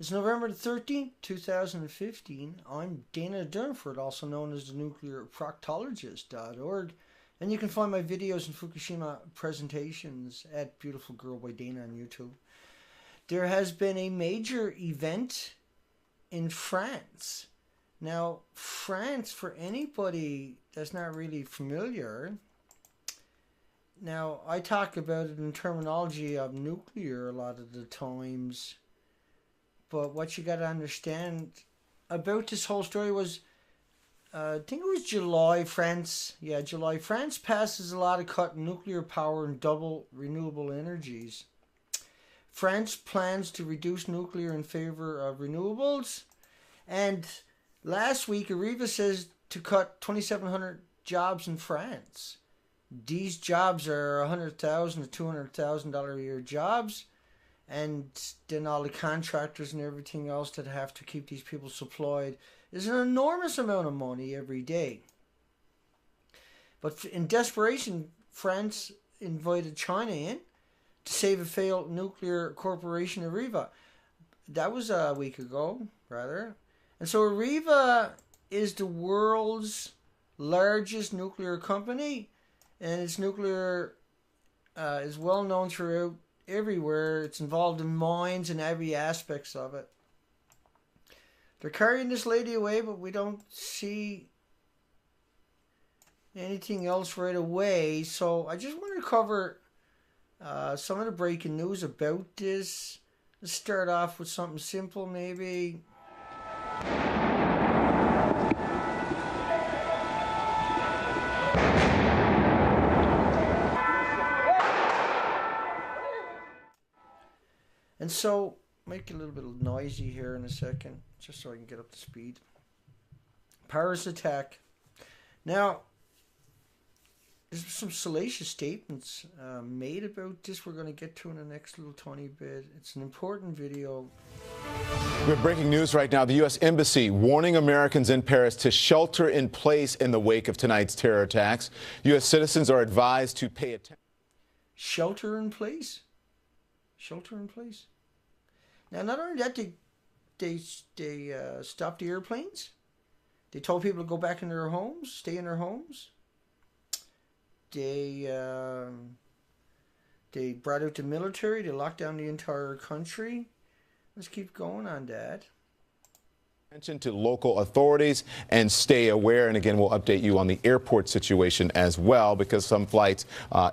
It's November the 13th, 2015. I'm Dana Durnford, also known as the nuclearproctologist.org. And you can find my videos and Fukushima presentations at BeautifulGirlByDana on YouTube. There has been a major event in France. Now, France, for anybody that's not really familiar, now I talk about it in terminology of nuclear a lot of the times. But what you got to understand about this whole story was, I think it was July, July. France passes a lot of cut in nuclear power and double renewable energies. France plans to reduce nuclear in favor of renewables. And last week, Areva says to cut 2,700 jobs in France. These jobs are $100,000 to $200,000 a year jobs. And then all the contractors and everything else that have to keep these people supplied is an enormous amount of money every day. But in desperation, France invited China in to save a failed nuclear corporation, Areva. That was a week ago, rather. And so Areva is the world's largest nuclear company, and its nuclear is well known throughout everywhere. It's involved in mines and every aspects of it. They're carrying this lady away, but we don't see anything else right away. So I just want to cover some of the breaking news about this. Let's start off with something simple, maybe. And so, make it a little bit noisy here in a second, just so I can get up to speed. Paris attack. Now, there's some salacious statements made about this we're going to get to in the next little tiny bit. It's an important video. We have breaking news right now. The U.S. Embassy warning Americans in Paris to shelter in place in the wake of tonight's terror attacks. U.S. citizens are advised to pay attention. Shelter in place? Shelter in place? Now, not only that, they stopped the airplanes. They told people to go back in their homes, stay in their homes. They brought out the military. They locked down the entire country. Let's keep going on that. Attention to local authorities and stay aware. And again, we'll update you on the airport situation as well, because some flights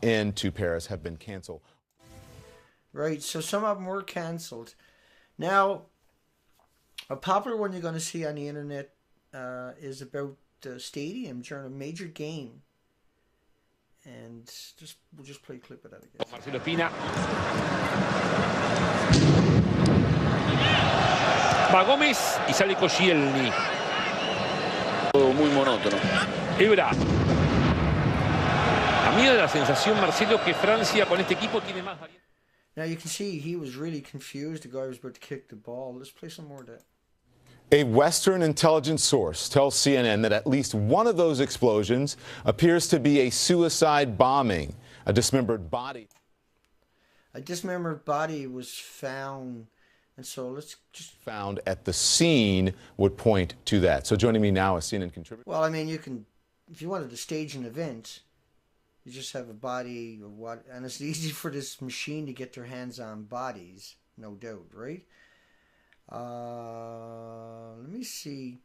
into Paris have been canceled. Right, so some of them were canceled. Now, a popular one you're going to see on the internet is about the stadium during a major game. And we'll just play a clip of that again. Marcelo Pina. Va Gómez y sale Koscielny. Muy monótono. Ebra. A mí me da la sensación, Marcelo, que Francia con este equipo tiene más variedad. Now you can see he was really confused. The guy was about to kick the ball. Let's play some more of that. A Western intelligence source tells CNN that at least one of those explosions appears to be a suicide bombing. A dismembered body. A dismembered body was found. And so let's just... Found at the scene would point to that. So joining me now is CNN contributor. Well, I mean, you can, if you wanted to stage an event, you just have a body of what, and it's easy for this machine to get their hands on bodies, no doubt, right? Let me see.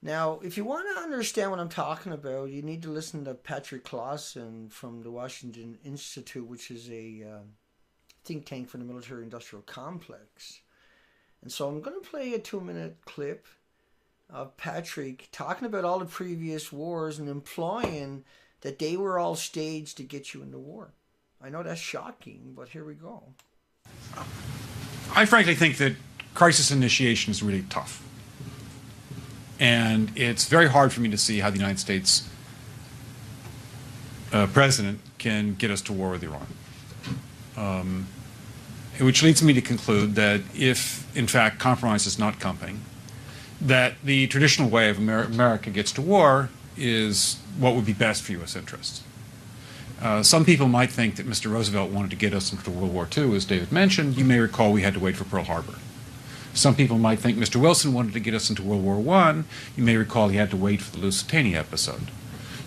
Now, if you want to understand what I'm talking about, you need to listen to Patrick Clausen from the Washington Institute, which is a think tank for the military-industrial complex. And so I'm going to play a 2-minute clip of Patrick talking about all the previous wars and implying that they were all staged to get you into war. I know that's shocking, but here we go. I frankly think that crisis initiation is really tough. And it's very hard for me to see how the United States president can get us to war with Iran. Which leads me to conclude that if, in fact, compromise is not coming, that the traditional way of America gets to war is what would be best for U.S. interests. Some people might think that Mr. Roosevelt wanted to get us into World War II, as David mentioned. You may recall we had to wait for Pearl Harbor. Some people might think Mr. Wilson wanted to get us into World War I. You may recall he had to wait for the Lusitania episode.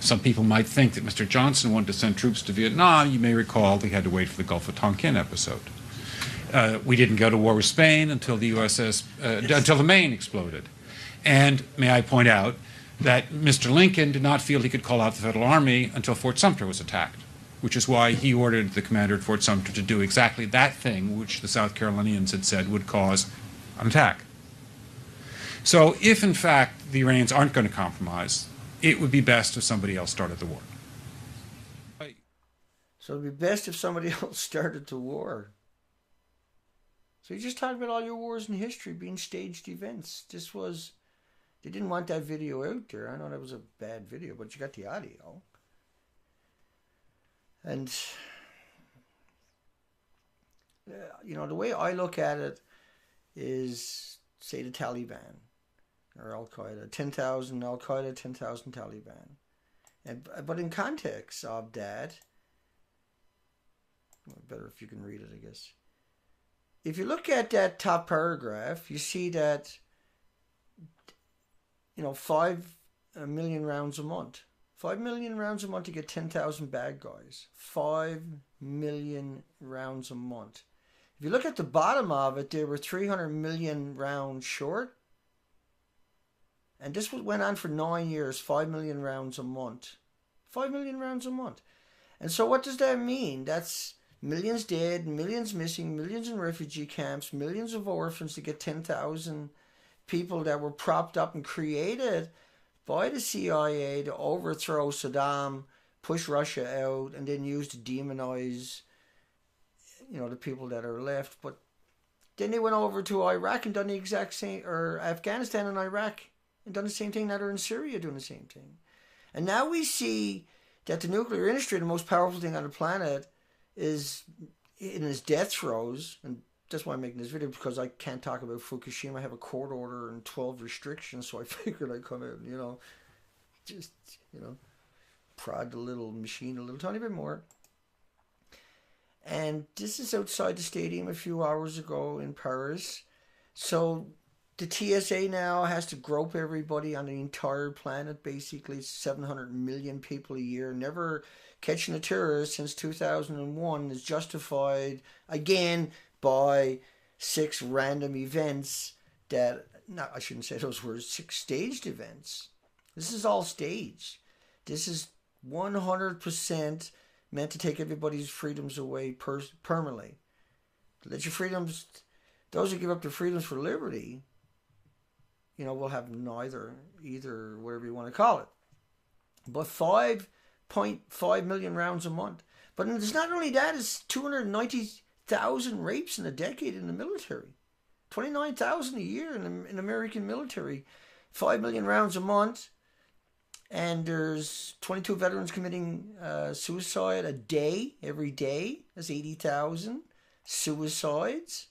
Some people might think that Mr. Johnson wanted to send troops to Vietnam. You may recall he had to wait for the Gulf of Tonkin episode. We didn't go to war with Spain until the until the Maine exploded. And may I point out that Mr. Lincoln did not feel he could call out the Federal Army until Fort Sumter was attacked, which is why he ordered the commander at Fort Sumter to do exactly that thing which the South Carolinians had said would cause an attack. So if, in fact, the Iranians aren't going to compromise, it would be best if somebody else started the war. So it would be best if somebody else started the war. So you just talked about all your wars in history being staged events. They didn't want that video out there. I know that was a bad video, but you got the audio. And, the way I look at it is, say, the Taliban or Al-Qaeda. 10,000 Al-Qaeda, 10,000 Taliban. But in context of that, better if you can read it, I guess. If you look at that top paragraph, you see that, 5 million rounds a month. 5 million rounds a month to get 10,000 bad guys. 5 million rounds a month. If you look at the bottom of it, they were 300 million rounds short. And this went on for 9 years, 5 million rounds a month. 5 million rounds a month. And so what does that mean? That's millions dead, millions missing, millions in refugee camps, millions of orphans to get 10,000 people that were propped up and created by the CIA to overthrow Saddam, push Russia out, and then use to demonize, the people that are left. But then they went over to Iraq and done the exact same, or Afghanistan and Iraq, and done the same thing. Now they're in Syria doing the same thing. And now we see that the nuclear industry, the most powerful thing on the planet, is in its death throes. And that's why I'm making this video, because I can't talk about Fukushima. I have a court order and 12 restrictions, so I figured I'd come out and, just, prod the little machine a little tiny bit more. And this is outside the stadium a few hours ago in Paris. So the TSA now has to grope everybody on the entire planet, basically 700 million people a year. Never catching a terrorist since 2001 is justified, again, by 6 random events that, no, I shouldn't say those were 6 staged events. This is all staged. This is 100% meant to take everybody's freedoms away permanently. Let your freedoms, those who give up their freedoms for liberty, will have either, whatever you want to call it. But 5.5 million rounds a month. But it's not only that, it's 290,000 rapes in a decade in the military. 29,000 a year in American military. 5 million rounds a month. And there's 22 veterans committing suicide a day, every day. That's 80,000 suicides.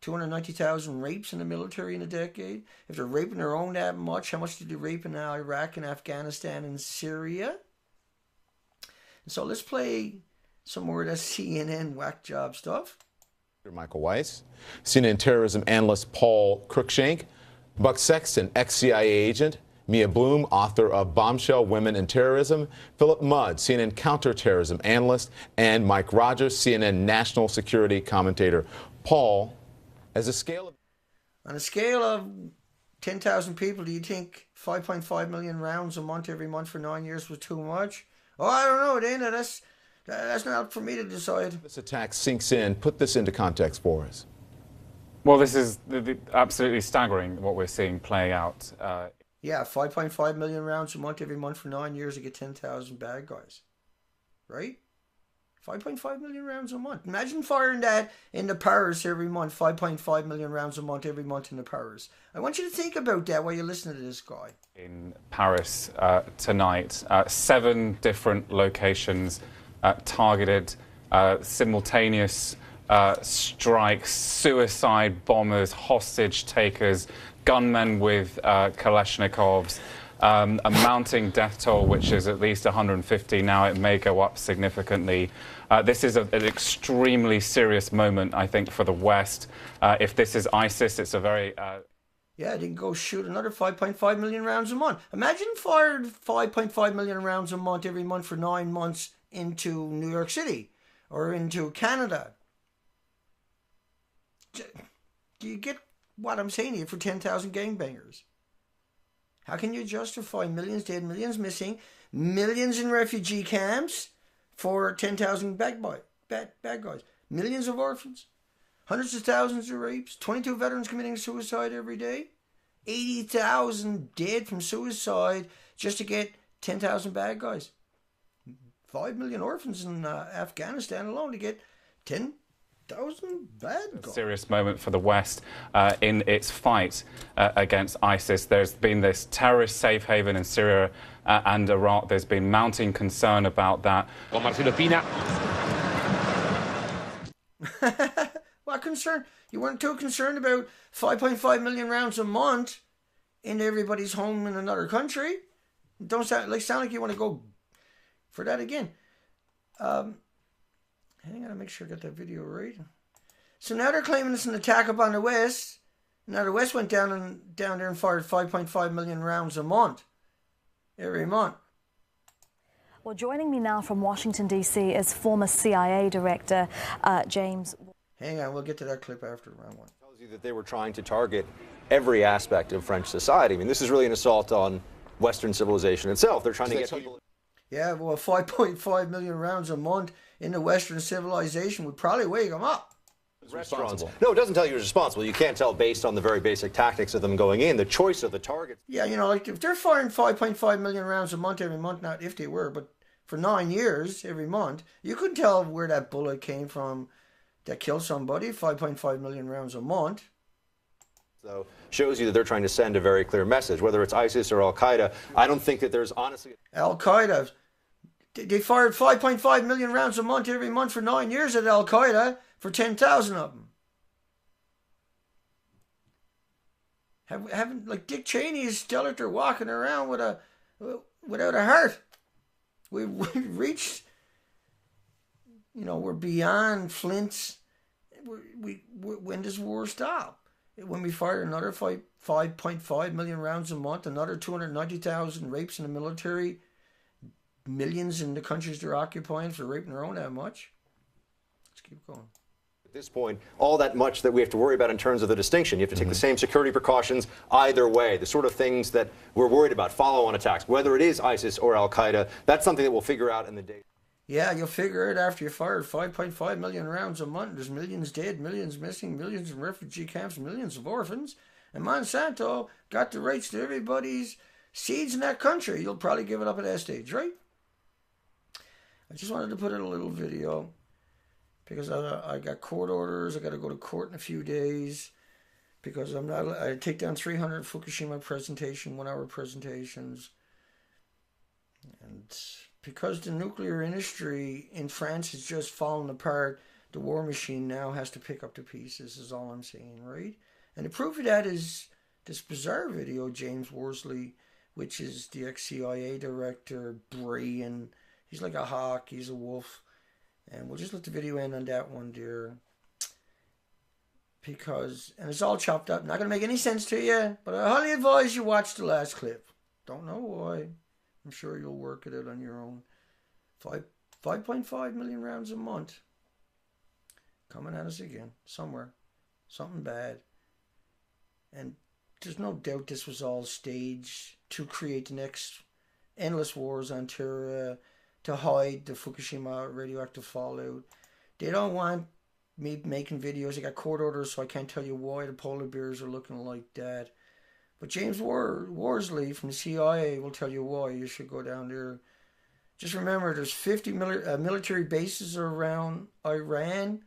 290,000 rapes in the military in a decade. If they're raping their own that much, how much did they rape in Iraq and Afghanistan and Syria? And so let's play some more of that CNN whack job stuff. Michael Weiss, CNN terrorism analyst Paul Cruikshank, Buck Sexton, ex-CIA agent, Mia Bloom, author of Bombshell, Women and Terrorism, Philip Mudd, CNN counterterrorism analyst, and Mike Rogers, CNN national security commentator. Paul, on a scale of 10,000 people, do you think 5.5 million rounds a month every month for 9 years was too much? Oh, I don't know, Dana. That's not up for me to decide. This attack sinks in. Put this into context for us. Well, this is absolutely staggering what we're seeing play out. Yeah, 5.5 million rounds a month every month for 9 years to get 10,000 bad guys. Right? 5.5 million rounds a month. Imagine firing that into Paris every month. 5.5 million rounds a month every month into Paris. I want you to think about that while you listen to this guy. In Paris tonight, 7 different locations targeted, simultaneous strikes, suicide bombers, hostage takers, gunmen with Kalashnikovs, a mounting death toll, which is at least 150. Now it may go up significantly. This is an extremely serious moment, I think, for the West. If this is ISIS, it's a very... Yeah, they can go shoot another 5.5 million rounds a month. Imagine fired 5.5 million rounds a month every month for 9 months into New York City or into Canada. Do you get what I'm saying to you for 10,000 gangbangers? How can you justify millions dead, millions missing, millions in refugee camps for 10,000 bad guys? Millions of orphans? Hundreds of thousands of rapes, 22 veterans committing suicide every day, 80,000 dead from suicide just to get 10,000 bad guys. 5 million orphans in Afghanistan alone to get 10,000 bad guys. Serious moment for the West in its fight against ISIS. There's been this terrorist safe haven in Syria and Iraq. There's been mounting concern about that. Con Marcelo Pina. What concern? You weren't too concerned about 5.5 million rounds a month into everybody's home in another country? Don't sound like you want to go for that again. Hang on, to make sure I got that video right. So now they're claiming it's an attack upon the West. Now the West went down there and fired 5.5 million rounds a month, every month. Well, joining me now from Washington, D.C. is former CIA Director James... Hang on, we'll get to that clip after round one. Tells you that they were trying to target every aspect of French society. I mean, this is really an assault on Western civilization itself. They're trying to get people... Yeah, well, 5.5 million rounds a month in the Western civilization would probably wake them up. Restaurants. No, it doesn't tell you it's responsible. You can't tell based on the very basic tactics of them going in, the choice of the targets. Yeah, you know, like if they're firing 5.5 million rounds a month every month, not if they were, but for 9 years every month, you couldn't tell where that bullet came from that killed somebody. 5.5 million rounds a month. So shows you that they're trying to send a very clear message, whether it's ISIS or Al-Qaeda. I don't think that there's honestly... Al-Qaeda, they fired 5.5 million rounds a month every month for 9 years at Al-Qaeda for 10,000 of them. Haven't, like Dick Cheney is still out there walking around without a heart. We reached, you know, we're beyond Flint's. When does war stop? When we fired another 5.5 million rounds a month, another 290,000 rapes in the military, millions in the countries they're occupying for raping their own that much. Let's keep going. At this point, all that much that we have to worry about in terms of the distinction. You have to take the same security precautions either way. The sort of things that we're worried about, follow-on attacks, whether it is ISIS or Al-Qaeda, that's something that we'll figure out in the day. Yeah, you'll figure it after you fired 5.5 million rounds a month. There's millions dead, millions missing, millions in refugee camps, millions of orphans. And Monsanto got the rights to everybody's seeds in that country. You'll probably give it up at that stage, right? I just wanted to put in a little video because I got court orders. I got to go to court in a few days because I take down 300 Fukushima presentation, 1-hour presentations. And because the nuclear industry in France has just fallen apart, the war machine now has to pick up the pieces, is all I'm saying, right? And the proof of that is this bizarre video, James Worsley, which is the ex-CIA director, Brian. He's like a hawk, he's a wolf. And we'll just let the video end on that one, dear. Because, and it's all chopped up, not going to make any sense to you, but I highly advise you watch the last clip. Don't know why. I'm sure you'll work it out on your own. 5.5 million rounds a month. Coming at us again, somewhere. Something bad. And there's no doubt this was all staged to create the next endless wars on terror, to hide the Fukushima radioactive fallout. They don't want me making videos. I got court orders, so I can't tell you why the polar bears are looking like that. But James Worsley from the CIA will tell you why you should go down there. Just remember, there's 50 military bases around Iran.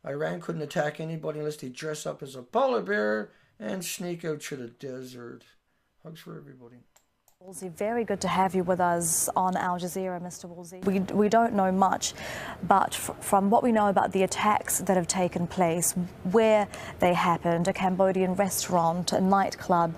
Iran couldn't attack anybody unless they dress up as a polar bear and sneak out to the desert. Hugs for everybody. Woolsey, very good to have you with us on Al Jazeera, Mr. Woolsey. We don't know much, but from what we know about the attacks that have taken place, where they happened, a Cambodian restaurant, a nightclub,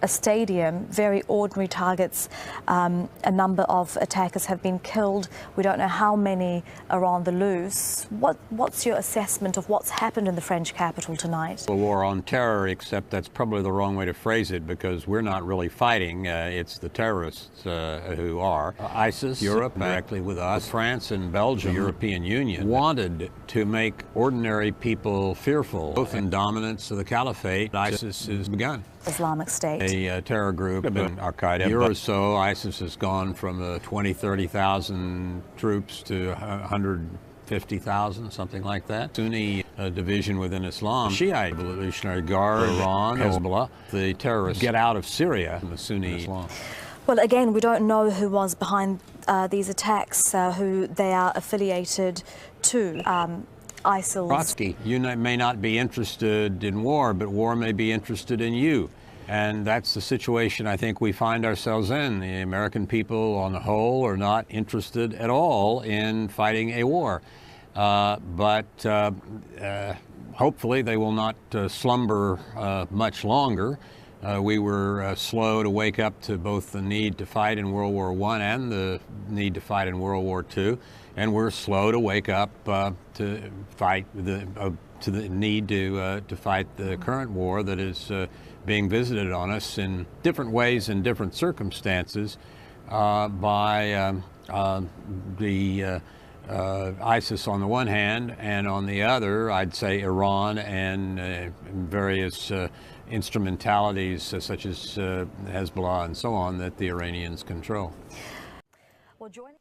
a stadium, very ordinary targets. A number of attackers have been killed. We don't know how many are on the loose. What's your assessment of what's happened in the French capital tonight? A war on terror, except that's probably the wrong way to phrase it, because we're not really fighting. It's the terrorists who are. ISIS, Europe, directly with us, France and Belgium, the European Union, wanted to make ordinary people fearful, both in dominance of the caliphate. ISIS has begun. Islamic State. A terror group in Al-Qaeda. A year or so, ISIS has gone from 20, 30,000 troops to 150,000, something like that. Sunni division within Islam, Shiite Revolutionary Guard, Iran, Hezbollah. The terrorists get out of Syria in the Sunni Islam. Well, again, we don't know who was behind these attacks, who they are affiliated to. ISIL. Trotsky, you may not be interested in war, but war may be interested in you. And that's the situation I think we find ourselves in. The American people on the whole are not interested at all in fighting a war. But hopefully they will not slumber much longer. We were slow to wake up to both the need to fight in World War I and the need to fight in World War II, and we're slow to wake up to fight to the need to fight the current war that is being visited on us in different ways in different circumstances by the ISIS on the one hand, and on the other, I'd say Iran and various instrumentalities such as Hezbollah and so on that the Iranians control. Well, joining